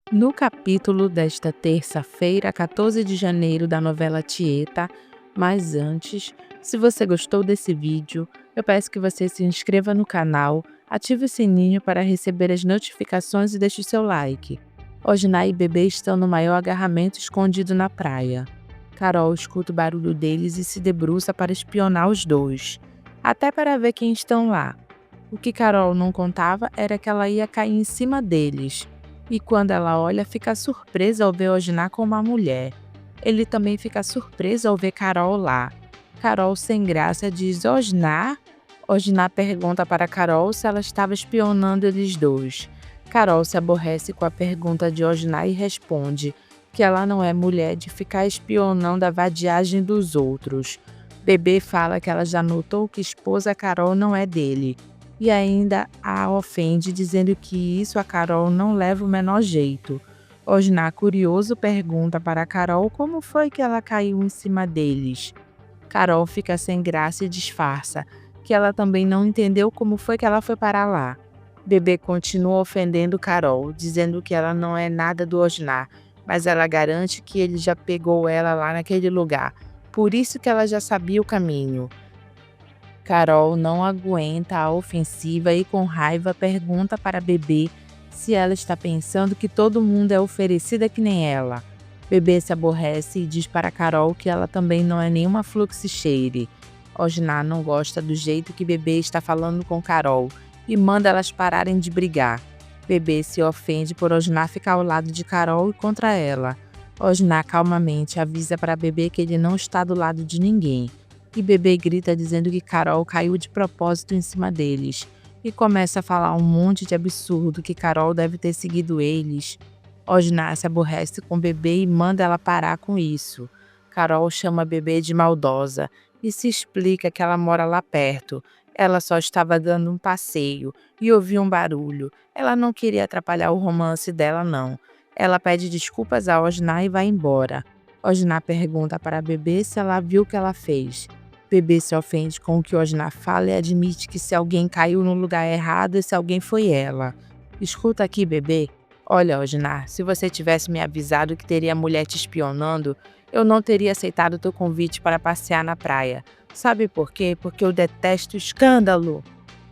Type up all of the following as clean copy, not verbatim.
No capítulo desta terça-feira, 14 de janeiro, da novela Tieta, mas antes, se você gostou desse vídeo, eu peço que você se inscreva no canal, ative o sininho para receber as notificações e deixe o seu like. Ojná e Bebê estão no maior agarramento escondido na praia. Carol escuta o barulho deles e se debruça para espionar os dois, até para ver quem estão lá. O que Carol não contava era que ela ia cair em cima deles. E quando ela olha, fica surpresa ao ver Ojná com uma mulher. Ele também fica surpreso ao ver Carol lá. Carol, sem graça, diz: Ojná? Ojná pergunta para Carol se ela estava espionando eles dois. Carol se aborrece com a pergunta de Ojná e responde que ela não é mulher de ficar espionando a vadiagem dos outros. Bebê fala que ela já notou que esposa Carol não é dele. E ainda a ofende, dizendo que isso a Carol não leva o menor jeito. Ojná, curioso, pergunta para Carol como foi que ela caiu em cima deles. Carol fica sem graça e disfarça, que ela também não entendeu como foi que ela foi parar lá. Bebê continua ofendendo Carol, dizendo que ela não é nada do Ojná, mas ela garante que ele já pegou ela lá naquele lugar, por isso que ela já sabia o caminho. Carol não aguenta a ofensiva e com raiva pergunta para Bebê se ela está pensando que todo mundo é oferecida que nem ela. Bebê se aborrece e diz para Carol que ela também não é nenhuma fluxicheire. Ojná não gosta do jeito que Bebê está falando com Carol e manda elas pararem de brigar. Bebê se ofende por Ojná ficar ao lado de Carol e contra ela. Ojná calmamente avisa para Bebê que ele não está do lado de ninguém. E Bebê grita dizendo que Carol caiu de propósito em cima deles e começa a falar um monte de absurdo que Carol deve ter seguido eles. Ojná se aborrece com Bebê e manda ela parar com isso. Carol chama Bebê de maldosa e se explica que ela mora lá perto. Ela só estava dando um passeio e ouviu um barulho. Ela não queria atrapalhar o romance dela, não. Ela pede desculpas a Ojná e vai embora. Ojná pergunta para Bebê se ela viu o que ela fez. Bebê se ofende com o que Ojná fala e admite que se alguém caiu no lugar errado, esse alguém foi ela. Escuta aqui, Bebê. Olha, Ojná, se você tivesse me avisado que teria mulher te espionando, eu não teria aceitado teu convite para passear na praia. Sabe por quê? Porque eu detesto escândalo.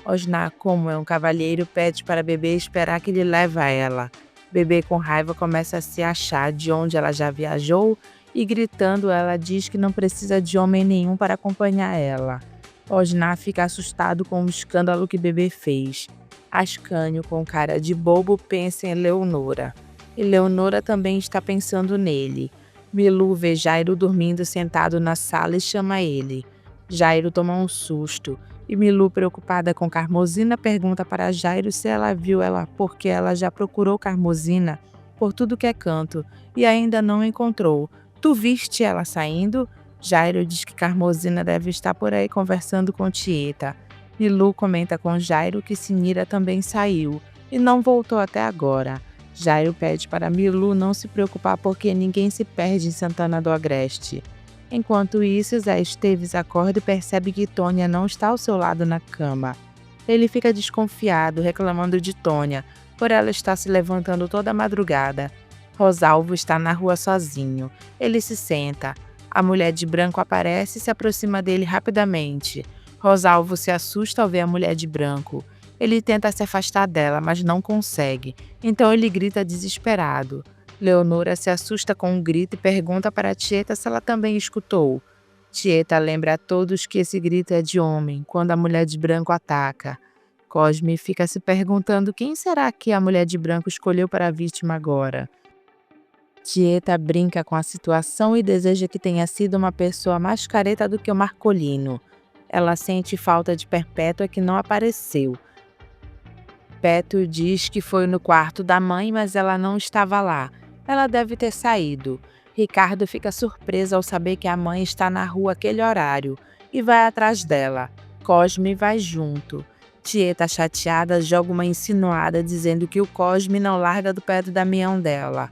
Ojná, como é um cavalheiro, pede para Bebê esperar que ele leve a ela. Bebê, com raiva, começa a se achar de onde ela já viajou e, gritando, ela diz que não precisa de homem nenhum para acompanhar ela. Ojná fica assustado com o escândalo que Bebê fez. Ascânio, com cara de bobo, pensa em Leonora. E Leonora também está pensando nele. Milu vê Jairo dormindo sentado na sala e chama ele. Jairo toma um susto. E Milu, preocupada com Carmosina, pergunta para Jairo se ela viu ela porque ela já procurou Carmosina por tudo que é canto e ainda não encontrou. Tu viste ela saindo? Jairo diz que Carmosina deve estar por aí conversando com Tieta. Milu comenta com Jairo que Sinira também saiu e não voltou até agora. Jairo pede para Milu não se preocupar porque ninguém se perde em Santana do Agreste. Enquanto isso, Zé Esteves acorda e percebe que Tônia não está ao seu lado na cama. Ele fica desconfiado, reclamando de Tônia, por ela estar se levantando toda madrugada. Rosalvo está na rua sozinho. Ele se senta. A mulher de branco aparece e se aproxima dele rapidamente. Rosalvo se assusta ao ver a mulher de branco. Ele tenta se afastar dela, mas não consegue. Então ele grita desesperado. Leonora se assusta com um grito e pergunta para Tieta se ela também escutou. Tieta lembra a todos que esse grito é de homem, quando a mulher de branco ataca. Cosme fica se perguntando quem será que a mulher de branco escolheu para a vítima agora. Tieta brinca com a situação e deseja que tenha sido uma pessoa mais careta do que o Marcolino. Ela sente falta de Perpétua que não apareceu. Perpétua diz que foi no quarto da mãe, mas ela não estava lá. Ela deve ter saído. Ricardo fica surpreso ao saber que a mãe está na rua àquele horário e vai atrás dela. Cosme vai junto. Tieta, chateada, joga uma insinuada dizendo que o Cosme não larga do pé do Damião dela.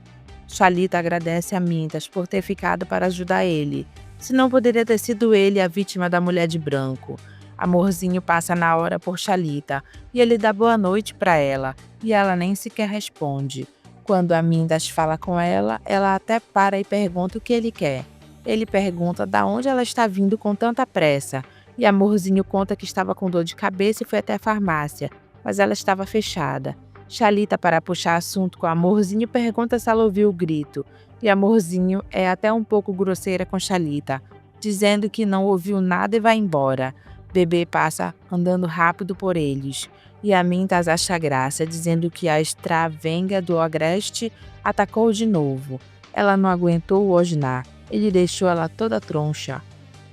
Xalita agradece a Mintas por ter ficado para ajudar ele, senão poderia ter sido ele a vítima da mulher de branco. Amorzinho passa na hora por Xalita e ele dá boa noite para ela e ela nem sequer responde. Quando a Mindas fala com ela, ela até para e pergunta o que ele quer. Ele pergunta da onde ela está vindo com tanta pressa, e Amorzinho conta que estava com dor de cabeça e foi até a farmácia, mas ela estava fechada. Xalita, para puxar assunto com Amorzinho, pergunta se ela ouviu o grito, e Amorzinho é até um pouco grosseira com Xalita, dizendo que não ouviu nada e vai embora. Bebê passa andando rápido por eles, e a Mintas acha graça, dizendo que a extravenga do agreste atacou de novo. Ela não aguentou o Osnar, ele deixou ela toda troncha.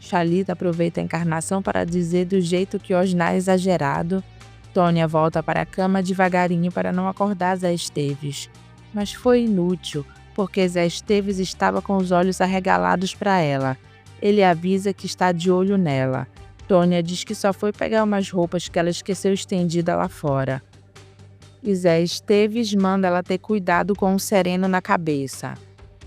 Xalita aproveita a encarnação para dizer do jeito que Osnar é exagerado. Tônia volta para a cama devagarinho para não acordar Zé Esteves. Mas foi inútil, porque Zé Esteves estava com os olhos arregalados para ela. Ele avisa que está de olho nela. Tônia diz que só foi pegar umas roupas que ela esqueceu estendida lá fora. E Zé Esteves manda ela ter cuidado com o sereno na cabeça.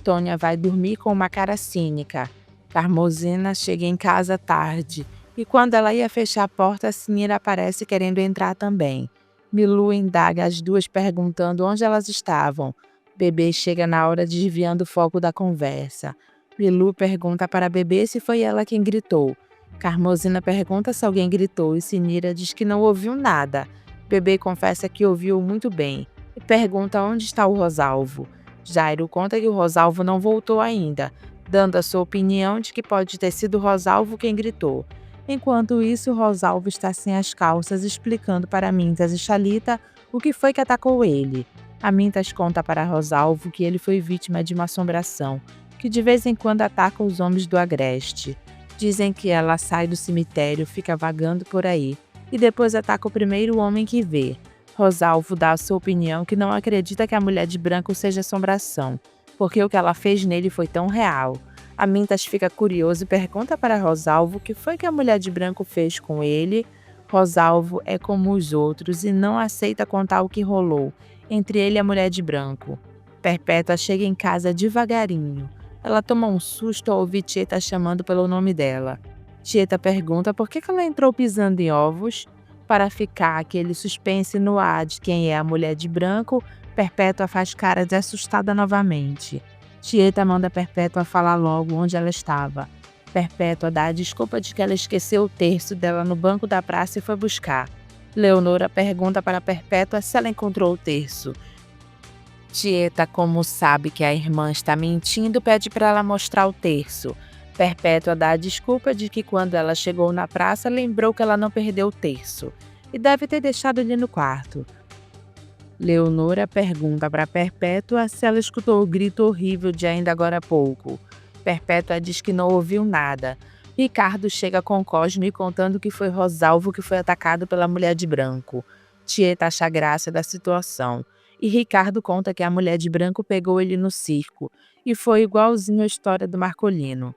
Tônia vai dormir com uma cara cínica. Carmozina chega em casa tarde, e quando ela ia fechar a porta, Sinira aparece querendo entrar também. Milu indaga as duas perguntando onde elas estavam. Bebê chega na hora desviando o foco da conversa. Milu pergunta para Bebê se foi ela quem gritou. Carmozina pergunta se alguém gritou e Sinira diz que não ouviu nada. Bebê confessa que ouviu muito bem e pergunta onde está o Rosalvo. Jairo conta que o Rosalvo não voltou ainda, dando a sua opinião de que pode ter sido Rosalvo quem gritou. Enquanto isso, Rosalvo está sem as calças, explicando para Mintas e Xalita o que foi que atacou ele. A Mintas conta para Rosalvo que ele foi vítima de uma assombração, que de vez em quando ataca os homens do agreste. Dizem que ela sai do cemitério, fica vagando por aí, e depois ataca o primeiro homem que vê. Rosalvo dá a sua opinião que não acredita que a mulher de branco seja assombração, porque o que ela fez nele foi tão real. A Mintas fica curioso e pergunta para Rosalvo o que foi que a mulher de branco fez com ele. Rosalvo é como os outros e não aceita contar o que rolou entre ele e a mulher de branco. Perpétua chega em casa devagarinho. Ela toma um susto ao ouvir Tieta chamando pelo nome dela. Tieta pergunta por que ela entrou pisando em ovos. Para ficar aquele suspense no ar de quem é a mulher de branco, Perpétua faz cara de assustada novamente. Tieta manda Perpétua falar logo onde ela estava. Perpétua dá a desculpa de que ela esqueceu o terço dela no banco da praça e foi buscar. Leonora pergunta para Perpétua se ela encontrou o terço. Tieta, como sabe que a irmã está mentindo, pede para ela mostrar o terço. Perpétua dá a desculpa de que quando ela chegou na praça, lembrou que ela não perdeu o terço e deve ter deixado ele no quarto. Leonora pergunta para Perpétua se ela escutou o grito horrível de ainda agora há pouco. Perpétua diz que não ouviu nada. Ricardo chega com Cosme contando que foi Rosalvo que foi atacado pela mulher de branco. Tieta acha graça da situação. E Ricardo conta que a mulher de branco pegou ele no circo, e foi igualzinho à história do Marcolino.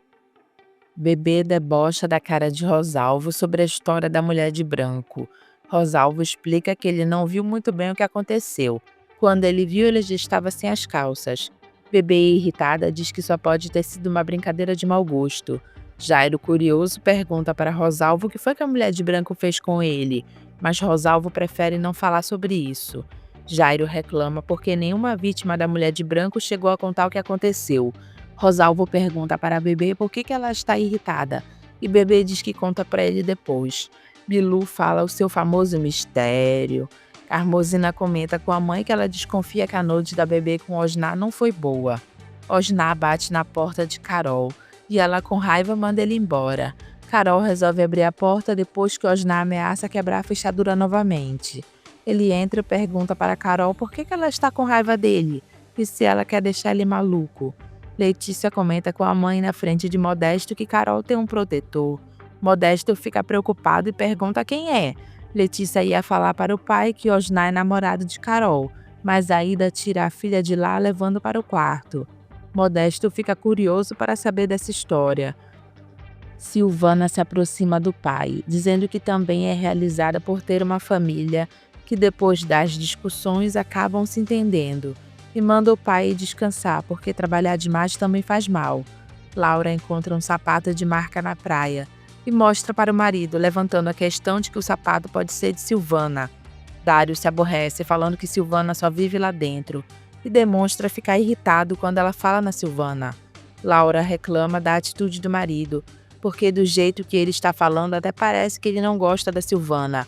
Bebê debocha da cara de Rosalvo sobre a história da mulher de branco. Rosalvo explica que ele não viu muito bem o que aconteceu. Quando ele viu, ele já estava sem as calças. Bebê, irritada, diz que só pode ter sido uma brincadeira de mau gosto. Jairo, curioso, pergunta para Rosalvo o que foi que a mulher de branco fez com ele, mas Rosalvo prefere não falar sobre isso. Jairo reclama porque nenhuma vítima da mulher de branco chegou a contar o que aconteceu. Rosalvo pergunta para Bebê por que ela está irritada, e Bebê diz que conta para ele depois. Milu fala o seu famoso mistério. Carmozina comenta com a mãe que ela desconfia que a noite da Bebê com Osnar não foi boa. Osnar bate na porta de Carol, e ela com raiva manda ele embora. Carol resolve abrir a porta depois que Osnar ameaça quebrar a fechadura novamente. Ele entra e pergunta para Carol por que ela está com raiva dele e se ela quer deixar ele maluco. Letícia comenta com a mãe na frente de Modesto que Carol tem um protetor. Modesto fica preocupado e pergunta quem é. Letícia ia falar para o pai que Osnar é namorado de Carol, mas Aida tira a filha de lá levando para o quarto. Modesto fica curioso para saber dessa história. Silvana se aproxima do pai, dizendo que também é realizada por ter uma família que depois das discussões acabam se entendendo, e manda o pai descansar porque trabalhar demais também faz mal. Laura encontra um sapato de marca na praia e mostra para o marido, levantando a questão de que o sapato pode ser de Silvana. Dário se aborrece, falando que Silvana só vive lá dentro, e demonstra ficar irritado quando ela fala na Silvana. Laura reclama da atitude do marido, porque do jeito que ele está falando até parece que ele não gosta da Silvana.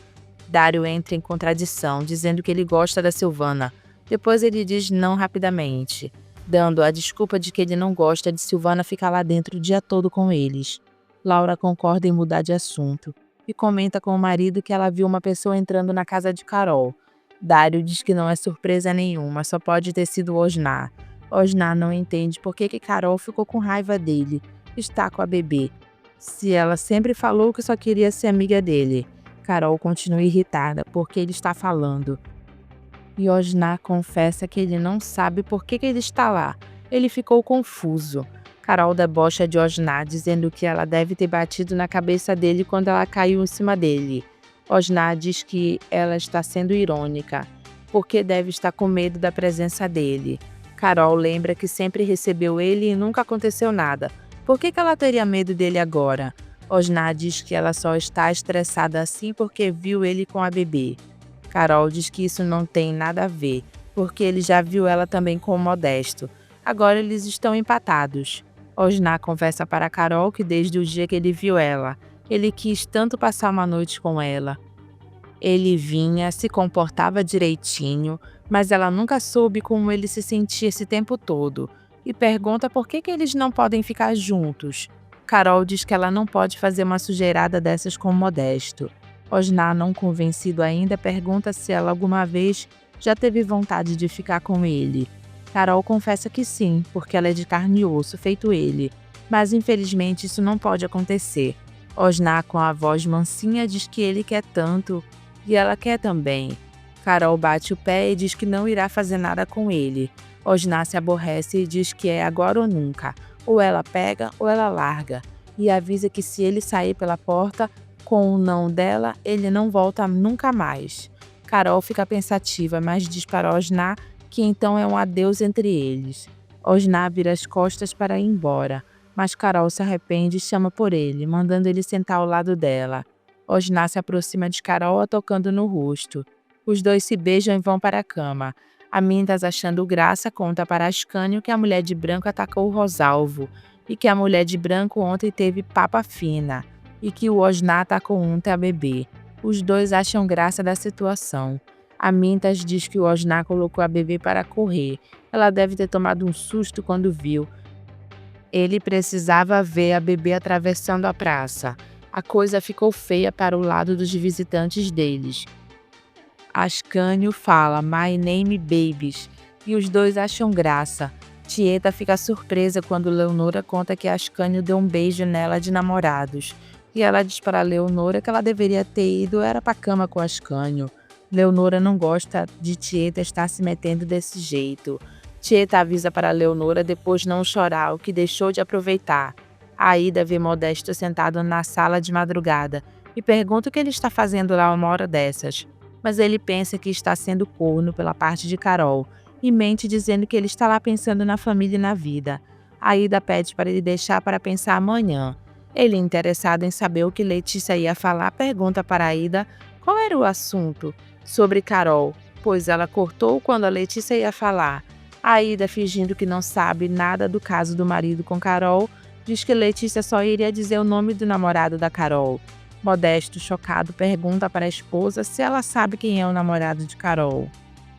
Dário entra em contradição, dizendo que ele gosta da Silvana. Depois ele diz não rapidamente, dando a desculpa de que ele não gosta de Silvana ficar lá dentro o dia todo com eles. Laura concorda em mudar de assunto e comenta com o marido que ela viu uma pessoa entrando na casa de Carol. Dário diz que não é surpresa nenhuma, só pode ter sido Osnar. Osnar não entende por que Carol ficou com raiva dele. Está com a bebê. Se ela sempre falou que só queria ser amiga dele. Carol continua irritada porque ele está falando. E Osnar confessa que ele não sabe por que ele está lá. Ele ficou confuso. Carol debocha de Osnar, dizendo que ela deve ter batido na cabeça dele quando ela caiu em cima dele. Osnar diz que ela está sendo irônica, porque deve estar com medo da presença dele. Carol lembra que sempre recebeu ele e nunca aconteceu nada. Por que ela teria medo dele agora? Osnar diz que ela só está estressada assim porque viu ele com a bebê. Carol diz que isso não tem nada a ver, porque ele já viu ela também com o Modesto. Agora eles estão empatados. Osnar confessa para Carol que desde o dia que ele viu ela, ele quis tanto passar uma noite com ela. Ele vinha, se comportava direitinho, mas ela nunca soube como ele se sentia esse tempo todo, e pergunta por que eles não podem ficar juntos. Carol diz que ela não pode fazer uma sujeirada dessas com o Modesto. Osnar, não convencido ainda, pergunta se ela alguma vez já teve vontade de ficar com ele. Carol confessa que sim, porque ela é de carne e osso, feito ele. Mas infelizmente isso não pode acontecer. Osnar, com a voz mansinha, diz que ele quer tanto, e ela quer também. Carol bate o pé e diz que não irá fazer nada com ele. Osnar se aborrece e diz que é agora ou nunca. Ou ela pega ou ela larga. E avisa que se ele sair pela porta, com o não dela, ele não volta nunca mais. Carol fica pensativa, mas diz para Osnar que então é um adeus entre eles. Osnar vira as costas para ir embora, mas Carol se arrepende e chama por ele, mandando ele sentar ao lado dela. Osnar se aproxima de Carol, a tocando no rosto. Os dois se beijam e vão para a cama. Amintas, achando graça, conta para Ascânio que a mulher de branco atacou o Rosalvo e que a mulher de branco ontem teve papa fina e que o Osnar atacou ontem a bebê. Os dois acham graça da situação. Amintas diz que o Osnar colocou a bebê para correr. Ela deve ter tomado um susto quando viu. Ele precisava ver a bebê atravessando a praça. A coisa ficou feia para o lado dos visitantes deles. Ascânio fala "My name babies" e os dois acham graça. Tieta fica surpresa quando Leonora conta que Ascânio deu um beijo nela de namorados. E ela diz para Leonora que ela deveria ter ido era para a cama com Ascânio. Leonora não gosta de Tieta estar se metendo desse jeito. Tieta avisa para Leonora depois não chorar, o que deixou de aproveitar. Aida vê Modesto sentado na sala de madrugada e pergunta o que ele está fazendo lá uma hora dessas. Mas ele pensa que está sendo corno pela parte de Carol e mente dizendo que ele está lá pensando na família e na vida. Aida pede para ele deixar para pensar amanhã. Ele, interessado em saber o que Letícia ia falar, pergunta para Aida qual era o assunto sobre Carol, pois ela cortou quando a Letícia ia falar. Aida, fingindo que não sabe nada do caso do marido com Carol, diz que Letícia só iria dizer o nome do namorado da Carol. Modesto, chocado, pergunta para a esposa se ela sabe quem é o namorado de Carol.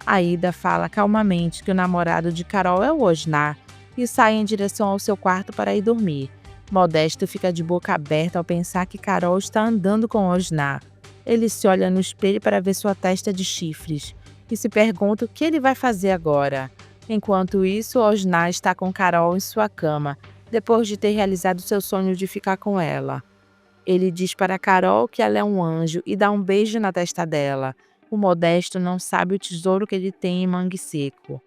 Aida fala calmamente que o namorado de Carol é o Osnar e sai em direção ao seu quarto para ir dormir. Modesto fica de boca aberta ao pensar que Carol está andando com Osnar. Ele se olha no espelho para ver sua testa de chifres e se pergunta o que ele vai fazer agora. Enquanto isso, Osnar está com Carol em sua cama, depois de ter realizado seu sonho de ficar com ela. Ele diz para Carol que ela é um anjo e dá um beijo na testa dela. O Modesto não sabe o tesouro que ele tem em Mangue Seco.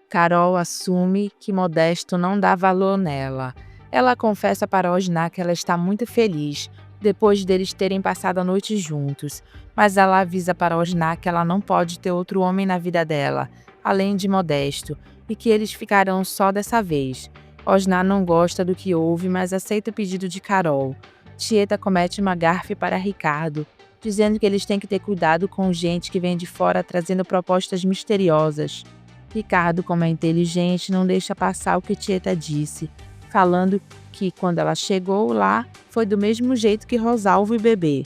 Carol assume que Modesto não dá valor nela. Ela confessa para Osnar que ela está muito feliz, depois deles terem passado a noite juntos, mas ela avisa para Osnar que ela não pode ter outro homem na vida dela, além de Modesto, e que eles ficarão só dessa vez. Osnar não gosta do que ouve, mas aceita o pedido de Carol. Tieta comete uma gafe para Ricardo, dizendo que eles têm que ter cuidado com gente que vem de fora trazendo propostas misteriosas. Ricardo, como é inteligente, não deixa passar o que Tieta disse, falando que quando ela chegou lá, foi do mesmo jeito que Rosalvo e Bebê.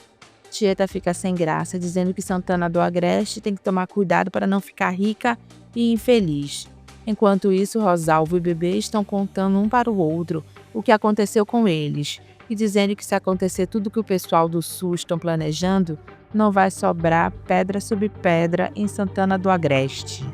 Tieta fica sem graça, dizendo que Santana do Agreste tem que tomar cuidado para não ficar rica e infeliz. Enquanto isso, Rosalvo e Bebê estão contando um para o outro o que aconteceu com eles e dizendo que se acontecer tudo que o pessoal do Sul estão planejando, não vai sobrar pedra sobre pedra em Santana do Agreste.